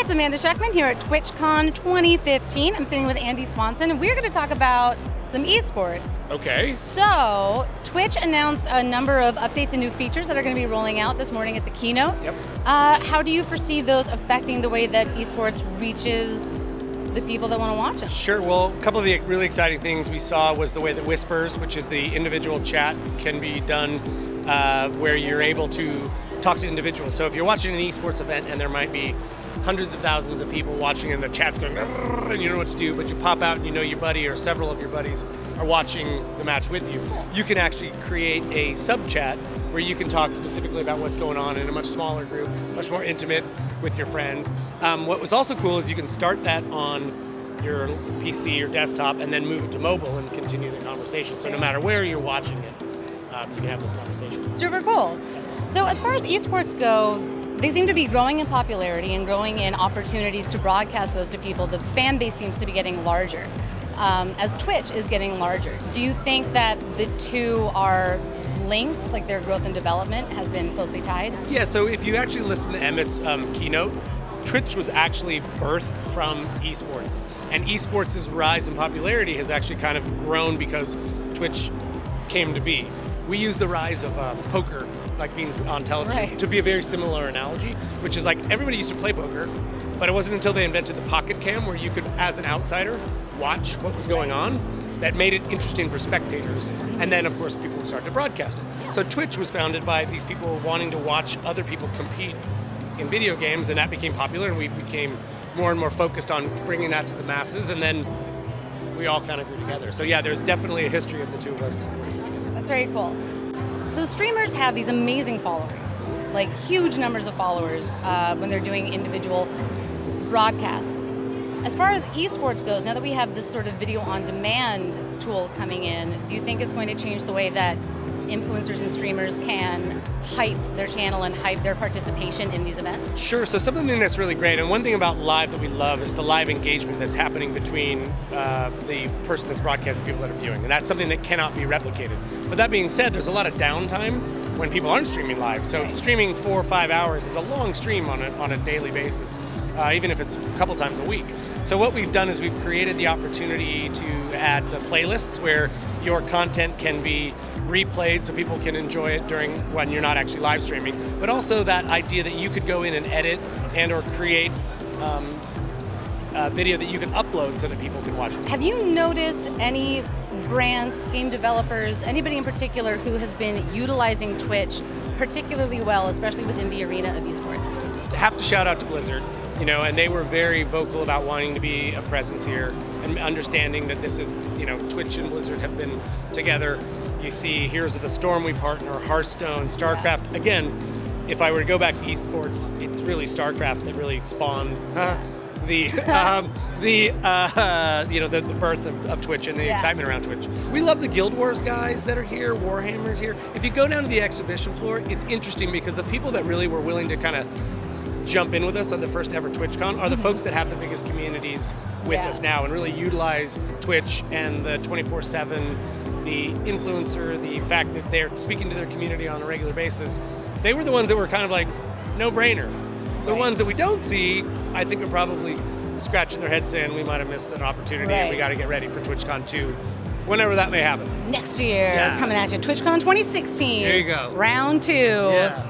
it's Amanda Shuckman here at TwitchCon 2015. I'm sitting with Andy Swanson, and we're going to talk about some esports. Okay. So, Twitch announced a number of updates and new features that are going to be rolling out this morning at the keynote. Yep. How do you foresee those affecting the way that esports reaches the people that want to watch it? Sure. Well, a couple of the really exciting things we saw was the way that Whispers, which is the individual chat, can be done where you're able to talk to individuals. So if you're watching an esports event and there might be hundreds of thousands of people watching and the chat's going, and you don't know what to do, but you pop out and you know your buddy or several of your buddies are watching the match with you, you can actually create a sub-chat where you can talk specifically about what's going on in a much smaller group, much more intimate with your friends. What was also cool is you can start that on your PC or desktop and then move it to mobile and continue the conversation. So no matter where you're watching it, you can have those conversations. Super cool. So as far as esports go, they seem to be growing in popularity and growing in opportunities to broadcast those to people. The fan base seems to be getting larger as Twitch is getting larger. Do you think that the two are linked, like their growth and development has been closely tied? Yeah, so if you actually listen to Emmett's keynote, Twitch was actually birthed from esports. And esports' rise in popularity has actually kind of grown because Twitch came to be. We use the rise of poker, like being on television, to be a very similar analogy, which is like everybody used to play poker, but it wasn't until they invented the pocket cam where you could, as an outsider, watch what was going on that made it interesting for spectators. And then, of course, people would start to broadcast it. So Twitch was founded by these people wanting to watch other people compete in video games, and that became popular, and we became more and more focused on bringing that to the masses, and then we all kind of grew together. So yeah, there's definitely a history of the two of us. That's very cool. So streamers have these amazing followings, like huge numbers of followers when they're doing individual broadcasts. As far as esports goes, now that we have this sort of video on demand tool coming in, do you think it's going to change the way that influencers and streamers can hype their channel and hype their participation in these events? Sure, so something that's really great, and one thing about live that we love is the live engagement that's happening between the person that's broadcasting and people that are viewing, and that's something that cannot be replicated. But that being said, there's a lot of downtime when people aren't streaming live. So streaming 4 or 5 hours is a long stream on a daily basis, even if it's a couple times a week. So what we've done is we've created the opportunity to add the playlists where your content can be replayed so people can enjoy it during when you're not actually live streaming, but also that idea that you could go in and edit and or create a video that you can upload so that people can watch it. Have you noticed any brands, game developers, anybody in particular who has been utilizing Twitch particularly well, especially within the arena of esports? I have to shout out to Blizzard, and they were very vocal about wanting to be a presence here and understanding that this is, Twitch and Blizzard have been together. You see Heroes of the Storm, we partner, Hearthstone, StarCraft. Again, if I were to go back to esports, it's really StarCraft that really spawned the birth of Twitch and the excitement around Twitch. We love the Guild Wars guys that are here, Warhammer's here. If you go down to the exhibition floor, it's interesting because the people that really were willing to kind of jump in with us on the first ever TwitchCon are the folks that have the biggest communities with us now and really utilize Twitch and the 24/7, the influencer, the fact that they're speaking to their community on a regular basis. They were the ones that were kind of like no-brainer. The ones that we don't see, I think, are probably scratching their heads saying we might have missed an opportunity and we got to get ready for TwitchCon 2, whenever that may happen. Next year, coming at you, TwitchCon 2016. There you go. Round 2. Yeah.